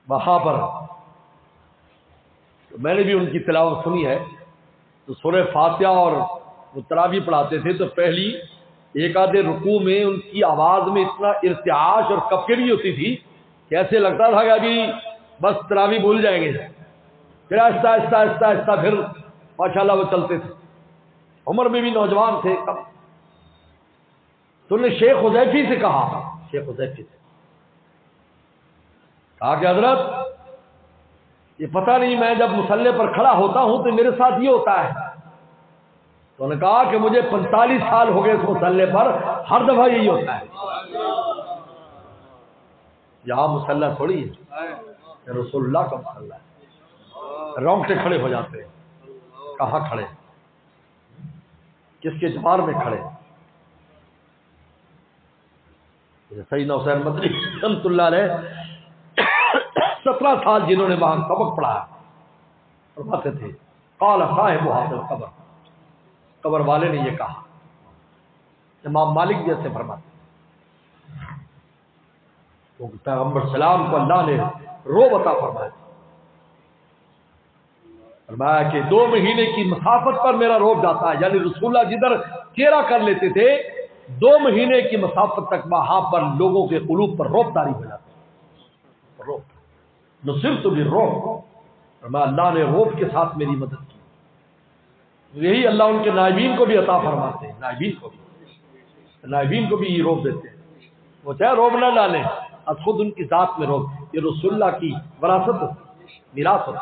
وہاں پر، میں نے بھی ان کی تلاوت سنی ہے، تو سورہ فاتحہ اور وہ تراویح پڑھاتے تھے تو پہلی ایک آدھے رکوع میں ان کی آواز میں اتنا ارتعاش اور کپکری ہوتی تھی کہ ایسے لگتا تھا کہ ابھی بس تراویح بھول جائیں گے، پھر آہستہ آہستہ آہستہ آہستہ پھر ماشاءاللہ وہ چلتے تھے، عمر میں بھی نوجوان تھے کب۔ تو نے شیخ حذیفی سے کہا، شیخ حذیفی سے کہا کہ حضرت یہ پتہ نہیں میں جب مصلی پر کھڑا ہوتا ہوں تو میرے ساتھ یہ ہوتا ہے، تو انہوں نے کہا کہ مجھے 45 سال ہو گئے اس مصلی پر، ہر دفعہ یہی ہوتا ہے۔ یہاں مصلی تھوڑی ہے، رسول اللہ کا مصلی ہے، رونگٹے کھڑے ہو جاتے ہیں، کہاں کھڑے، کس کے جوار میں کھڑے؟ سیدنا حسین مدنی رحمۃ اللہ علیہ 17 سال جنہوں نے وہاں سبق پڑھایا، فرماتے تھے قال صاحب هذا القبر، قبر والے نے یہ کہا، امام مالک جیسے فرماتے تو پیغمبر سلام کو اللہ نے روب عطا فرمایا، فرمایا کہ 2 مہینے کی مسافت پر میرا روب جاتا ہے، یعنی رسول اللہ جدھر چہرہ کر لیتے تھے 2 مہینے کی مسافت تک وہاں پر لوگوں کے قلوب پر روب طاری ہو جاتا ہے، روب نصرت بالرعب، فرمایا اللہ نے روب کے ساتھ میری مدد کی۔ یہی اللہ ان کے نائبین کو بھی عطا فرماتے ہیں، نائبین کو بھی یہ روب دیتے ہیں، وہ چاہے روب نہ ڈالیں، اب خود ان کی ذات میں روب، یہ رسول اللہ کی وراثت ہوتی، میراث ہوتی،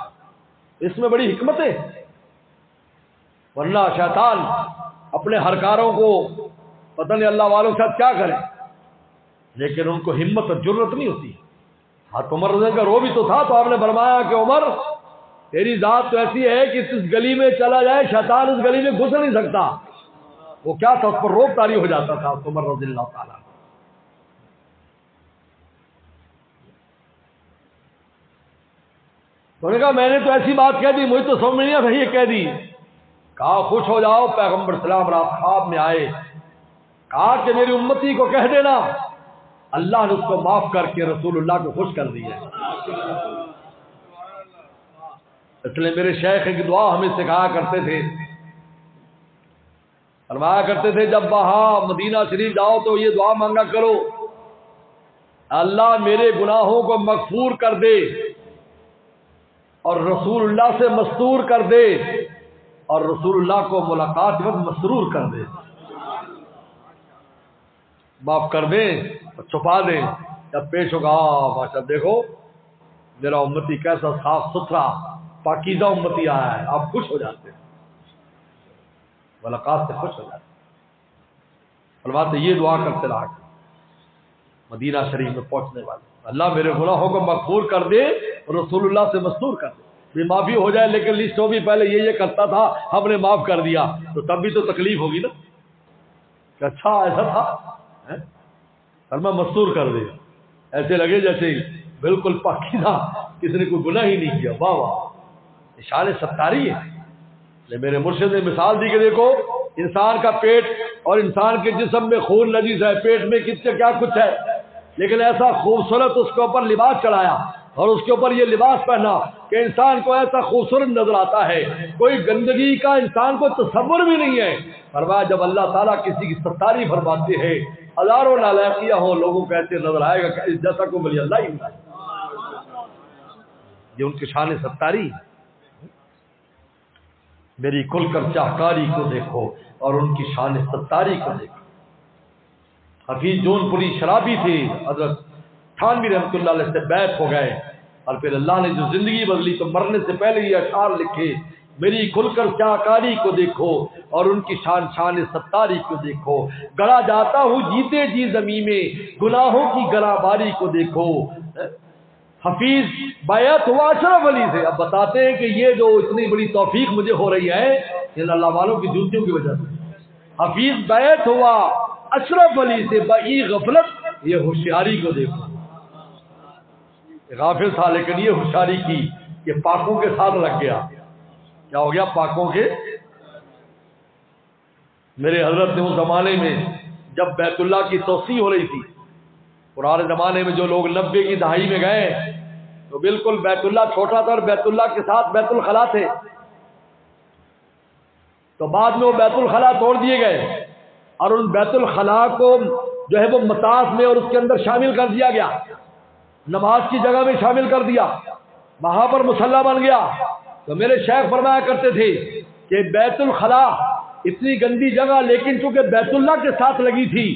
اس میں بڑی حکمت ہے، ورنہ شیطان اپنے ہرکاروں کو پتہ نہیں اللہ والوں کے ساتھ کیا کرے، لیکن ان کو ہمت اور جرت نہیں ہوتی۔ ہاتھ عمر رضی کا رو بھی تو تھا، تو آپ نے فرمایا کہ عمر تیری ذات تو ایسی ہے کہ اس گلی میں چلا جائے شیطان اس گلی میں گھس نہیں سکتا، وہ کیا تھا، اس پر روب طاری ہو جاتا تھا عمر رضی اللہ تعالیٰ۔ انہوں نے کہا میں نے تو ایسی بات کہہ دی، مجھے تو سمجھ میں نہیں آتا یہ کہہ دی۔ کہا خوش ہو جاؤ، پیغمبر سلام رات خواب میں آئے، کہا کہ میری امتی کو کہہ دینا اللہ نے اس کو معاف کر کے رسول اللہ کو خوش کر دیا۔ اس لیے میرے شیخ کی دعا ہمیں سکھایا کرتے تھے، فرمایا کرتے تھے جب وہاں مدینہ شریف جاؤ تو یہ دعا مانگا کرو، اللہ میرے گناہوں کو مغفور کر دے اور رسول اللہ سے مستور کر دے اور رسول اللہ کو ملاقات وقت مسرور کر دے، معاف کر دیں اور چھپا دیں۔ جب پیش ہوگا ماشاء دیکھو میرا امتی کیسا صاف ستھرا پاکیزہ امتی آیا ہے، آپ خوش ہو جاتے ہیں، ملاقات سے خوش ہو جاتے ہیں۔ فرماتے یہ دعا کرتے رہا مدینہ شریف میں پہنچنے والے، اللہ میرے گناہوں کو مغفور کر دے اور رسول اللہ سے مستور کر دے، بھی معافی ہو جائے لیکن لسٹ ہو بھی پہلے یہ کرتا تھا ہم نے معاف کر دیا تو تب بھی تو تکلیف ہوگی نا کہ اچھا ایسا تھا، فرما مستور کر دے، ایسے لگے جیسے بالکل پاکیزہ کسی نے کوئی گناہ ہی نہیں کیا۔ واہ واہ، اشارے ستاری ہے۔ میرے مرشد نے مثال دی کہ دیکھو انسان کا پیٹ اور انسان کے جسم میں خون نجیس ہے، پیٹ میں کتنے کیا کچھ ہے، لیکن ایسا خوبصورت اس کے اوپر لباس چڑھایا اور اس کے اوپر یہ لباس پہنا کہ انسان کو ایسا خوبصورت نظر آتا ہے، کوئی گندگی کا انسان کو تصور بھی نہیں ہے۔ فرمایا جب اللہ تعالیٰ کسی کی ستاری فرماتے ہیں، ہزاروں نالائقیاں ہو لوگوں کو ایسے نظر آئے گا کہ اس جیسا کو ولی اللہ ہی نہیں، یہ ان کی شان ستاری۔ میری کھل کر چاہکاری کو دیکھو اور ان کی شان ستاری کو دیکھو۔ حفیظ جون پوری شرابی تھے، حضرت تھانوی رحمۃ اللہ علیہ سے بیعت ہو گئے اور پھر اللہ نے جو زندگی بدلی تو مرنے سے پہلے یہ اشعار لکھے، میری کھل کر چاہکاری کو دیکھو اور ان کی شان ستاری کو دیکھو، گڑا جاتا ہوں جیتے جی زمین میں گناہوں کی گرا باری کو دیکھو۔ حفیظ بیعت ہوا اشرف علی سے، اب بتاتے ہیں کہ یہ جو اتنی بڑی توفیق مجھے ہو رہی ہے یہ اللہ والوں کی جوتیوں کی وجہ سے۔ حفیظ بیعت ہوا اشرف علی سے بئی غفلت، یہ ہوشیاری کو دیکھو، غافل تھا لیکن یہ ہوشیاری کی کہ پاکوں کے ساتھ لگ گیا۔ کیا ہو گیا؟ پاکوں کے۔ میرے حضرت نے اس زمانے میں جب بیت اللہ کی توسیع ہو رہی تھی، پرانے زمانے میں جو لوگ 90 کی دہائی میں گئے تو بالکل بیت اللہ چھوٹا تھا اور بیت اللہ کے ساتھ بیت الخلا تھے، تو بعد میں وہ بیت الخلا توڑ دیے گئے اور ان بیت الخلا کو جو ہے وہ مطاف میں اور اس کے اندر شامل کر دیا گیا، نماز کی جگہ میں شامل کر دیا، وہاں پر مصلی بن گیا۔ تو میرے شیخ فرمایا کرتے تھے کہ بیت الخلا اتنی گندی جگہ لیکن چونکہ بیت اللہ کے ساتھ لگی تھی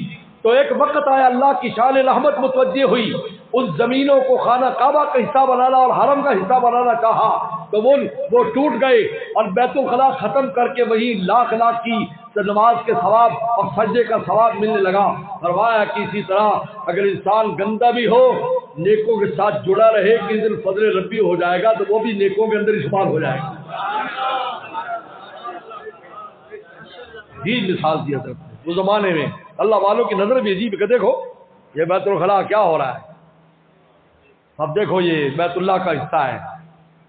تو ایک وقت آیا اللہ کی شان رحمت متوجہ ہوئی، اس زمینوں کو خانہ کعبہ کا حصہ بنانا اور حرم کا حصہ بنانا چاہا تو وہ ٹوٹ گئے اور بیت الخلا ختم کر کے وہی لاکھ کی نماز کے ثواب اور سجدے کا ثواب ملنے لگا۔ فرمایا کہ اسی طرح اگر انسان گندا بھی ہو نیکوں کے ساتھ جڑا رہے کس دن فضل ربی ہو جائے گا تو وہ بھی نیکوں کے اندر استعمال ہو جائے گا۔ جی مثال دی حضرت نے اس زمانے میں اللہ والوں کی نظر بھی عجیب کہ دیکھو یہ بیت الخلا کیا ہو رہا ہے، اب دیکھو یہ بیت اللہ کا حصہ ہے،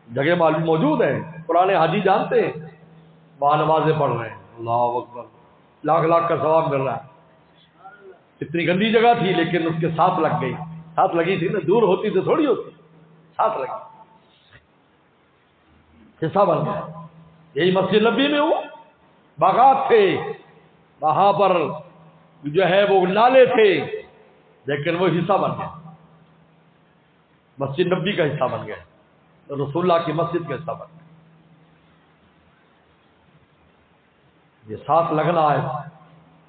جگہ معلوم موجود ہے، پرانے حاجی جانتے ہیں، وہاں نمازیں پڑھ رہے ہیں، اللہ اکبر، لاکھ کا ثواب مل رہا ہے۔ اتنی گندی جگہ تھی لیکن اس کے ساتھ لگ گئی، ساتھ لگی تھی نا، دور ہوتی تو تھوڑی ہوتی، ساتھ لگی، حصہ بن گیا۔ یہی مسجد نبی میں ہوا، باغات تھے وہاں پر جو ہے وہ نالے تھے لیکن وہ حصہ بن گیا، مسجد نبی کا حصہ بن گیا، رسول اللہ کی مسجد کا حصہ بن گیا۔ یہ ساتھ لگنا ہے،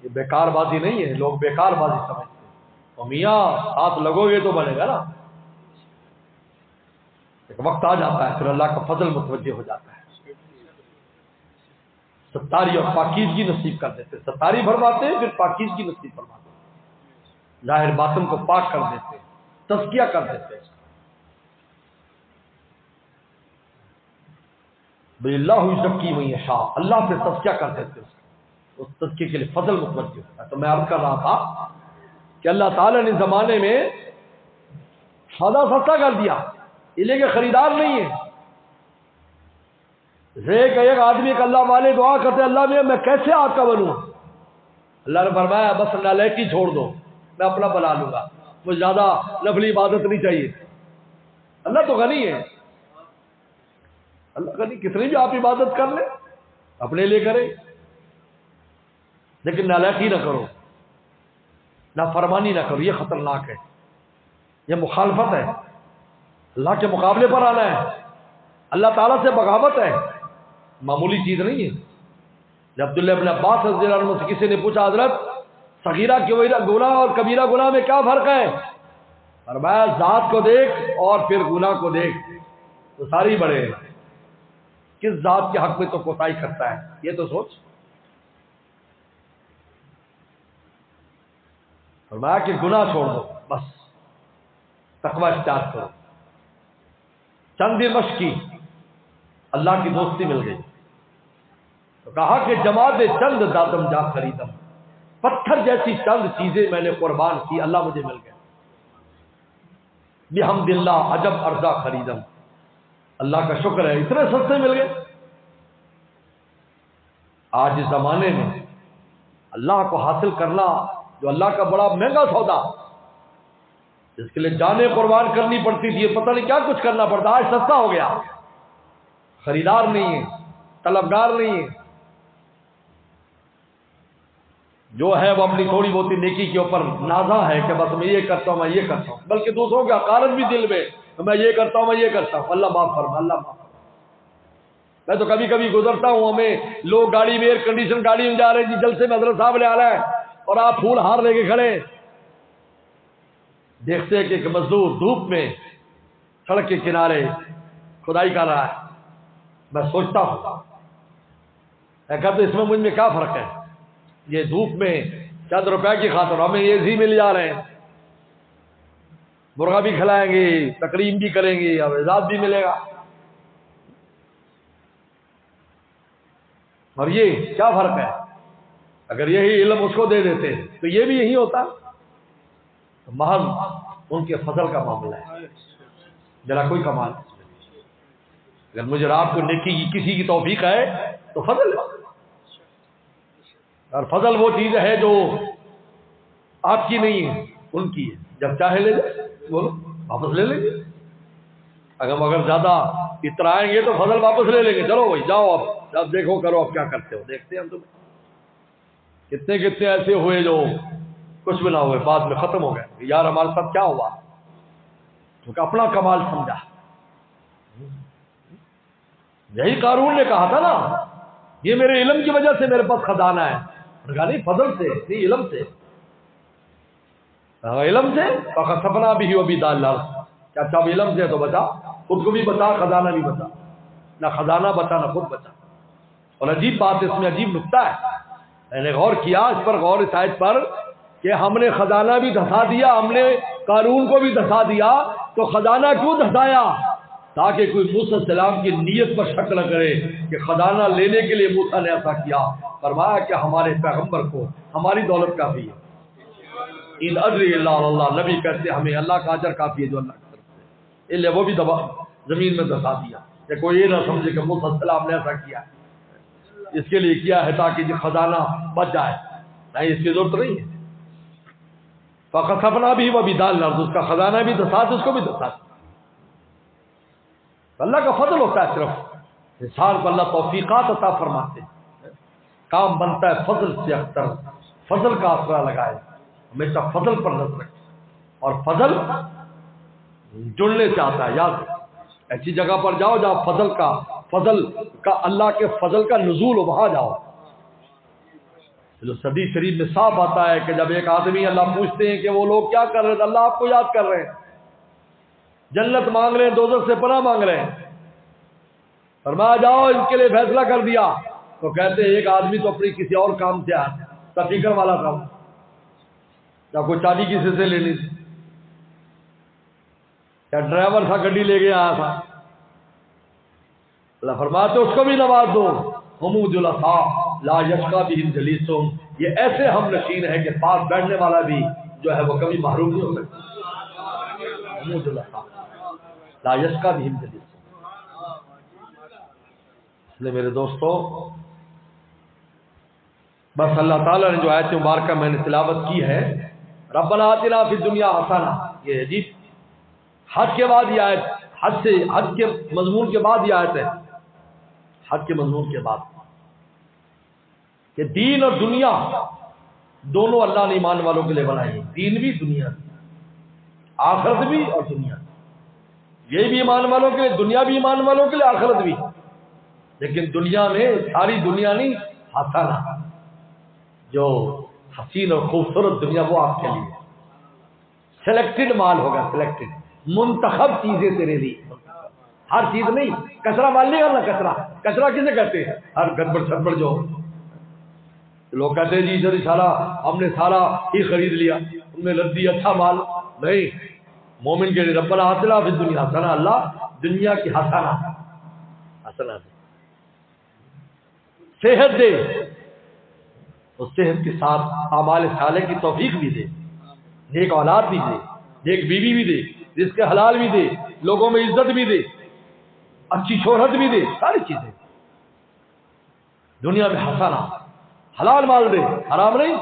یہ بیکار بازی نہیں ہے، لوگ بیکار بازی سمجھتے ہیں، اور میاں ساتھ لگو گے تو بنے گا نا، ایک وقت آ جاتا ہے پھر اللہ کا فضل متوجہ ہو جاتا ہے، ستاری اور پاکیزگی نصیب کر دیتے، ستاری فرماتے ہیں پھر پاکیزگی نصیب فرماتے ہیں، ظاہر باطن کو پاک کر دیتے ہیں، تزکیہ کر دیتے ہیں۔ بھئی اللہ یزکی من یشاء، اللہ سے تزکیہ کر دیتے ہیں، اس تزکیے کے لیے فضل متوجہ ہوتا ہے۔ تو میں عرض کر رہا تھا کہ اللہ تعالیٰ نے زمانے میں سودا سستا کر دیا، یہ لے کے خریدار نہیں ہے، ایک آدمی ایک اللہ والے دعا کرتے اللہ میں کیسے آپ کا بنوں؟ اللہ نے فرمایا بس نالائکی چھوڑ دو، میں اپنا بنا لوں گا، مجھے زیادہ نفلی عبادت نہیں چاہیے۔ اللہ تو غنی ہے، اللہ غنی، کتنی بھی آپ عبادت کر لیں اپنے لیے کریں، لیکن نالائکی نہ کرو، نافرمانی نہ کرو، یہ خطرناک ہے، یہ مخالفت ہے، اللہ کے مقابلے پر آنا ہے، اللہ تعالیٰ سے بغاوت ہے، معمولی چیز نہیں ہے۔ جب عبداللہ ابن عباس رضی اللہ عنہ سے کسی نے پوچھا حضرت صغیرہ گناہ اور کبیرہ گناہ میں کیا فرق ہے؟ فرمایا ذات کو دیکھ اور پھر گناہ کو دیکھ تو ساری بڑے ہیں، کس ذات کے حق میں تو کوتاہی کرتا ہے یہ تو سوچ۔ فرمایا کہ گناہ چھوڑ دو، بس تقوی اختیار کرو۔ چند دن مشق کی، اللہ کی دوستی مل گئی، تو کہا کہ جماعت چند دادم جا خریدم، پتھر جیسی چند چیزیں میں نے قربان کی، اللہ مجھے مل گیا۔ بحمد اللہ عجب ارزا خریدم، اللہ کا شکر ہے اتنے سستے مل گئے۔ آج اس زمانے میں اللہ کو حاصل کرنا جو اللہ کا بڑا مہنگا سودا، اس کے لیے جانیں قربان کرنی پڑتی تھی، پتہ نہیں کیا کچھ کرنا پڑتا، آج سستا ہو گیا، خریدار نہیں ہے، طلبگار نہیں ہے، جو ہے وہ اپنی تھوڑی بہت نیکی کے اوپر نازا ہے کہ بس میں یہ کرتا ہوں، میں یہ کرتا ہوں، بلکہ دوسروں کے حقارت بھی دل میں، میں یہ کرتا ہوں، میں یہ کرتا ہوں، اللہ معاف فرما، اللہ معاف فرما۔ میں تو کبھی کبھی گزرتا ہوں، ہمیں لوگ گاڑی میں، ایئر کنڈیشن گاڑی میں جا رہے ہیں جی، جلسے میں حضرت صاحب لے آ رہا ہے اور آپ پھول ہار لے کے کھڑے، دیکھتے ہیں کہ ایک مزدور دھوپ میں سڑک کے کنارے کھدائی کر رہا ہے، میں سوچتا ہوں، میں کہتا اس میں مجھ میں کیا فرق ہے؟ یہ دھوپ میں چند روپے کی خاطر ہمیں یہ زی مل جا رہے ہیں، مرغا بھی کھلائیں گے، تقریم بھی کریں گے، اور اعزاز بھی ملے گا، اور یہ کیا فرق ہے؟ اگر یہی علم اس کو دے دیتے تو یہ بھی یہی ہوتا، تو محض ان کے فضل کا معاملہ ہے، میرا کوئی کمال نہیں۔ اگر مجھے رات کو نیکی کی کسی کی توفیق ہے تو فضل ہے، اور فضل وہ چیز ہے جو آپ کی نہیں ہے، ان کی ہے، جب چاہے لے لیں، بولو واپس لے لیں گے، اگر زیادہ اترائیں گے تو فضل واپس لے لیں گے، چلو بھائی جاؤ اب دیکھو کرو اب کیا کرتے ہو، دیکھتے ہیں ہم تمہیں کتنے ایسے ہوئے جو کچھ بھی نہ ہوئے، بعد میں ختم ہو گئے، یار ہمارے ساتھ کیا ہوا، کیونکہ اپنا کمال سمجھا۔ یہی قارون نے کہا تھا نا، یہ میرے علم کی وجہ سے میرے پاس خزانہ ہے، کہا نہیں فضل سے، نہیں علم سے، علم سے فخسفنا بھی وبدار الارض، کیا اچھا علم سے تو بچا، خود کو بھی بچا، خزانہ بھی بچا، نہ خزانہ بچا نہ خود بچا۔ اور عجیب بات، اس میں عجیب نکتہ ہے، میں نے غور کیا اس پر، غور اس آیت پر، کہ ہم نے خزانہ بھی دھسا دیا، ہم نے قارون کو بھی دھسا دیا، تو خزانہ کیوں دھسایا؟ تاکہ کوئی موسیٰ علیہ السلام کی نیت پر شک نہ کرے کہ خزانہ لینے کے لیے موسیٰ نے ایسا کیا۔ فرمایا کہ ہمارے پیغمبر کو ہماری دولت کافی ہے، ان اجر اللہ اللہ، نبی کہتے ہمیں اللہ کا اجر کافی ہے جو اللہ کی طرف سے، اس لیے وہ بھی زمین میں دھسا دیا کہ کوئی یہ نہ سمجھے کہ موسیٰ علیہ السلام نے ایسا کیا، اس کے لیے کیا ہے تاکہ یہ خزانہ بچ جائے، نہیں اس کی ضرورت نہیں ہے۔ فخسفنا بھی وبدار الارض، اس کا خزانہ بھی دھسا دیا، اس کو بھی دھسا دیا۔ اللہ کا فضل ہوتا ہے، صرف انسان کو اللہ توفیقات عطا فرماتے ہیں، کام بنتا ہے فضل سے اختر، فضل کا آسرا لگائے، ہمیشہ فضل پر نظر رکھے، اور فضل جڑنے سے آتا ہے، یاد رکھیں، ایسی جگہ پر جاؤ جہاں فضل کا اللہ کے فضل کا نزول ہو، وہاں جاؤ۔ جو حدیث شریف میں صاف آتا ہے کہ جب ایک آدمی اللہ پوچھتے ہیں کہ وہ لوگ کیا کر رہے تھے، اللہ آپ کو یاد کر رہے ہیں، جنت مانگ رہے ہیں، دوزخ سے پناہ مانگ رہے ہیں، فرمایا جاؤ ان کے لیے فیصلہ کر دیا، تو کہتے ہیں ایک آدمی تو اپنی کسی اور کام سے آیا، فکر والا کام، یا کوئی چابی کسی سے لینی تھی، یا ڈرائیور تھا گاڑی لے کے آیا تھا، اللہ فرماتے اس کو بھی نواز دو، ہم جلساء لا یشقی بہم جلیسہم، یہ ایسے ہم نشین ہے کہ پاس بیٹھنے والا بھی جو ہے وہ کبھی محروم نہیں ہو سکتا، ہم جلساء لا یشقی بہم جلیسہم۔ اس لیے میرے دوستو، بس اللہ تعالیٰ نے جو آیت مبارکہ میں نے تلاوت کی ہے، ربنا آتنا فی الدنیا حسنہ، یہ عجیب حج کے بعد یہ آیت، حج کے مضمون کے بعد یہ آیت ہے، حج کے مضمون کے بعد کہ دین اور دنیا دونوں اللہ نے ایمان والوں کے لیے بنائی ہے، دین بھی دنیا بھی، آخرت بھی اور دنیا بھی، یہ بھی ایمان والوں کے لیے، دنیا بھی ایمان والوں کے لیے، آخرت بھی، لیکن دنیا میں ساری دنیا نہیں، حسنہ جو حسین اور خوبصورت دنیا وہ آپ کے لیے سلیکٹڈ مال ہوگا، سلیکٹڈ منتخب چیزیں تیرے لیے، ہر چیز نہیں، کچرا مال نہیں کرنا، کچرا کسے کہتے ہیں؟ ہر گڑبڑ چھڑبڑ جو لوگ کہتے ہیں جی سر سارا ہم نے سارا ہی خرید لیا، ان میں لذی اچھا مال نہیں، مومن کے لیے ربنا آتنا فی الدنیا حسنہ، اللہ دنیا کی حسنہ دے، صحت دے، اس صحت کے ساتھ اعمال صالح کی توفیق بھی دے، نیک اولاد بھی دے، نیک بیوی بھی دے، رزق حلال بھی دے، لوگوں میں عزت بھی دے، اچھی شہرت بھی دے، ساری چیزیں دنیا میں حسنہ، حلال مال دے، حرام نہیں،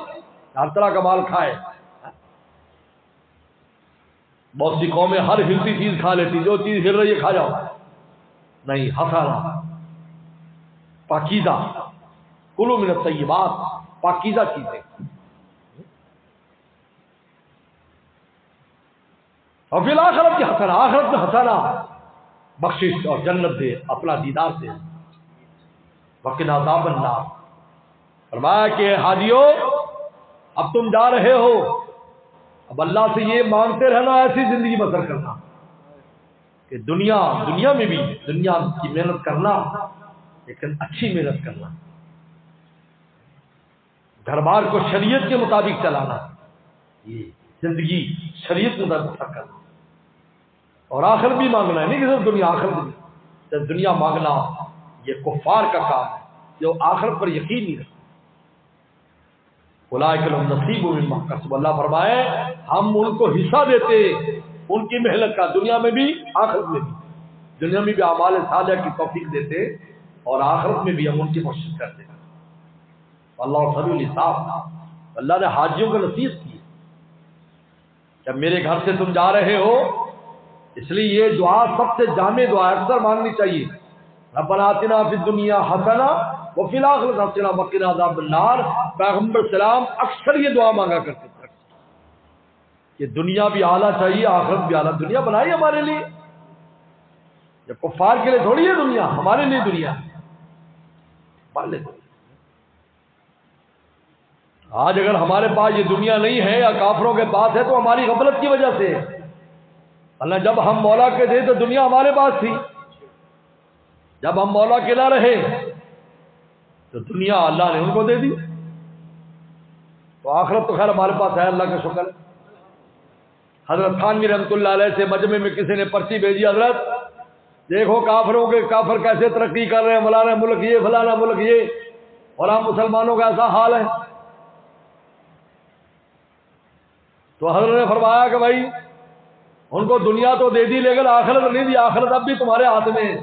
ہر طرح کا مال کھائے۔ بہت سی قومیں ہر ہلتی چیز کھا لیتی، جو چیز ہل رہی ہے کھا جاؤ، نہیں، حسنہ پاکیزہ، کلوا من الطیبات، پاکیزہ چیزیں، اور فی الآخرت کی حسنہ، آخرت میں حسنہ، بخشش اور جنت دے، اپنا دیدار دے، وقنا عذاب النار۔ فرمایا کہ حاجیو اب تم جا رہے ہو، اب اللہ سے یہ مانگتے رہنا، ایسی زندگی بسر کرنا کہ دنیا میں بھی دنیا کی محنت کرنا، لیکن اچھی محنت کرنا، گھر بار کو شریعت کے مطابق چلانا، یہ زندگی شریعت کے مطابق کرنا، اور آخر بھی مانگنا ہے، نہیں کہ صرف دنیا، آخر بھی، صرف دنیا مانگنا یہ کفار کا کام ہے جو آخرت پر یقین نہیں رکھتا۔ اولئک لهم نصیب مما کسبوا، اللہ فرمائے ہم ان کو حصہ دیتے ان کی محنت کا، دنیا میں بھی آخرت میں بھی، دنیا میں بھی اعمال صالحہ کی توفیق دیتے اور آخرت میں بھی ہم ان کی کوشش کرتے۔ اللہ خبیر الحساب، اللہ نے حاجیوں کو نصیحت کی، جب میرے گھر سے تم جا رہے ہو، اس لیے یہ دعا سب سے جامع دعا اکثر مانگنی چاہیے، ربنا آتنا فی الدنیا حسنہ وفی الآخرۃ حسنہ وقنا عذاب النار۔ پیغمبر سلام اکثر یہ دعا مانگا کرتے تھے کہ دنیا بھی اعلیٰ چاہیے، آخرت بھی اعلیٰ، دنیا بنائی ہمارے لیے، یہ کفار کے لیے تھوڑی ہے دنیا، ہمارے لیے دنیا مان لے۔ آج اگر ہمارے پاس یہ دنیا نہیں ہے یا کافروں کے پاس ہے تو ہماری غفلت کی وجہ سے ہے، اللہ جب ہم مولا کے تھے تو دنیا ہمارے پاس تھی، جب ہم مولا کے نہ رہے تو دنیا اللہ نے ان کو دے دی، تو آخرت تو خیر ہمارے پاس ہے، اللہ کا شکر۔ حضرت تھانوی رحمۃ اللہ علیہ سے مجمع میں کسی نے پرچی بھیجی، حضرت دیکھو کافروں کے کافر کیسے ترقی کر رہے ہیں، فلانا ملک یہ، فلانا ملک یہ، اور ہم مسلمانوں کا ایسا حال ہے۔ تو حضرت نے فرمایا کہ بھائی ان کو دنیا تو دے دی لیکن آخرت نہیں دی، آخرت اب بھی تمہارے ہاتھ میں ہے۔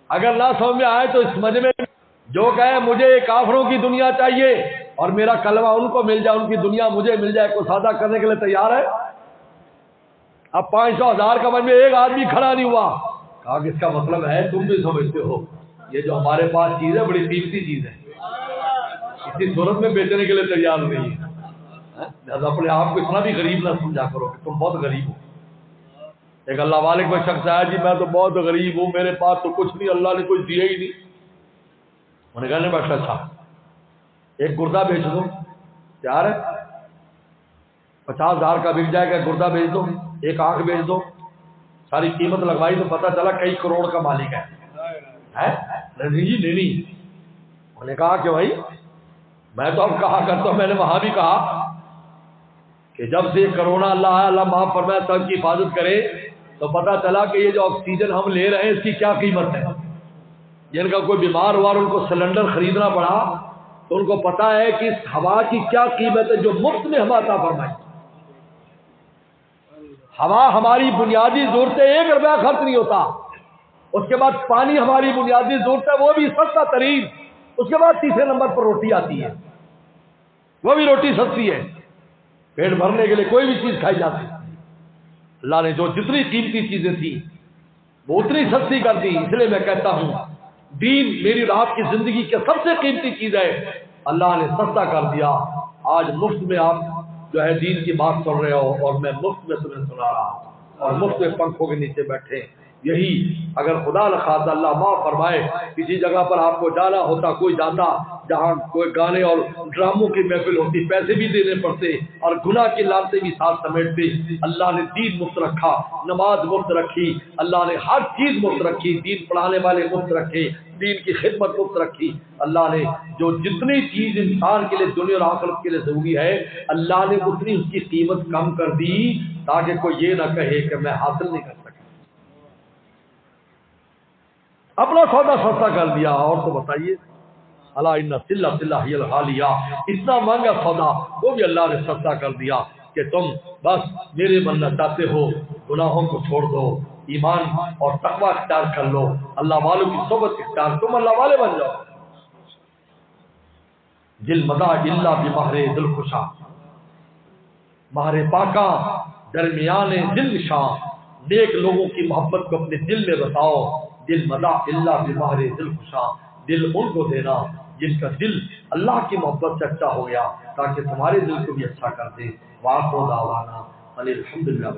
اگر نہ سمجھ میں آئے تو اس مجمع میں جو کہے مجھے کافروں کی دنیا چاہیے اور میرا کلمہ ان کو مل جائے، ان کی دنیا مجھے مل جائے، کو سادہ کرنے کے لیے تیار ہے؟ اب 500,000 کا مجمع ایک آدمی کھڑا نہیں ہوا، کہا کہ اس کا مطلب ہے تم بھی سمجھتے ہو یہ جو ہمارے پاس چیز ہے بڑی قیمتی چیز ہے، اسی صورت میں بیچنے کے لیے تیار نہیں ہے۔ اپنے آپ کو اتنا بھی غریب نہ سمجھا کرو کہ تم بہت غریب ہو۔ ایک اللہ والے کا شخص آیا، جی میں تو بہت غریب ہوں، میرے پاس تو کچھ نہیں، اللہ نے کچھ دیا ہی نہیں۔ انہوں نے کہا نہیں بخشا، اچھا ایک گردہ بیچ دو، تیار ہے؟ 50,000 کا بک جائے گا، گردہ بیچ دو، ایک آنکھ بیچ دو، ساری قیمت لگوائی تو پتہ چلا کئی کروڑ کا مالک ہے۔ نہیں جی نہیں۔ انہوں نے کہا کہ بھائی میں تو اب کہا کرتا ہوں، میں نے وہاں بھی کہا کہ جب سے کرونا اللہ معاف فرمائے سب کی حفاظت کرے، تو پتہ چلا کہ یہ جو آکسیجن ہم لے رہے ہیں اس کی کیا قیمت ہے۔ جن کا کوئی بیمار ہوا اور ان کو سلنڈر خریدنا پڑا تو ان کو پتا ہے کہ اس ہوا کی کیا قیمت ہے جو مفت میں ہم عطا فرمائی۔ ہوا ہماری بنیادی ضرورتیں 1 روپیہ خرچ نہیں ہوتا، اس کے بعد پانی ہماری بنیادی ضرورت ہے، وہ بھی سستا ترین، اس کے بعد تیسرے نمبر پر روٹی آتی ہے، وہ بھی روٹی سستی ہے، پیٹ بھرنے کے لیے کوئی بھی چیز کھائی جاتی ہے۔ اللہ نے جو جتنی قیمتی چیزیں تھیں وہ اتنی سستی کر دی، اس لیے میں کہتا ہوں دین میری اور آپ کی زندگی کی سب سے قیمتی چیز ہے، اللہ نے سستا کر دیا۔ آج مفت میں آپ جو ہے دین کی بات سن رہے ہو اور میں مفت میں تمہیں سنا رہا ہوں اور مفت میں پنکھوں کے نیچے بیٹھے۔ یہی اگر خدا نخواستہ اللہ معاف فرمائے کسی جگہ پر آپ کو جانا ہوتا، کوئی جاتا جہاں کوئی گانے اور ڈراموں کی محفل ہوتی، پیسے بھی دینے پڑتے اور گناہ کی لانتیں بھی ساتھ سمیٹتے، اللہ نے دین مفت رکھا، نماز مفت رکھی، اللہ نے ہر چیز مفت رکھی، دین پڑھانے والے مفت رکھے، دین کی خدمت مفت رکھی۔ اللہ نے جو جتنی چیز انسان کے لیے دنیا اور آخرت کے لیے ضروری ہے، اللہ نے اتنی اس کی قیمت کم کر دی تاکہ کوئی یہ نہ کہے کہ میں حاصل نہیں کر سکتا، اپنا سودا سستا کر دیا۔ اور تو بتائیے اللہ ان صلۃ اللہ ہی الغالیہ، اتنا مہنگا سودا وہ بھی اللہ نے سستا کر دیا کہ تم بس میرے بننا چاہتے ہو، گناہوں کو چھوڑ دو، ایمان اور تقوی اختیار کر لو، اللہ والوں کی صحبت اختیار، تم اللہ والے بن جاؤ۔ دل مدا الا بمہر دل خوشا، مہر پاکاں درمیان دل نشاں، نیک لوگوں کی محبت کو اپنے دل میں بساؤ۔ دل مدا الا بمہر دل خوشا، دل ان کو دینا جن کا دل اللہ کی محبت سے اچھا ہو گیا تاکہ تمہارے دل کو بھی اچھا کر دے۔ وآخر دعوانا ان الحمدللہ۔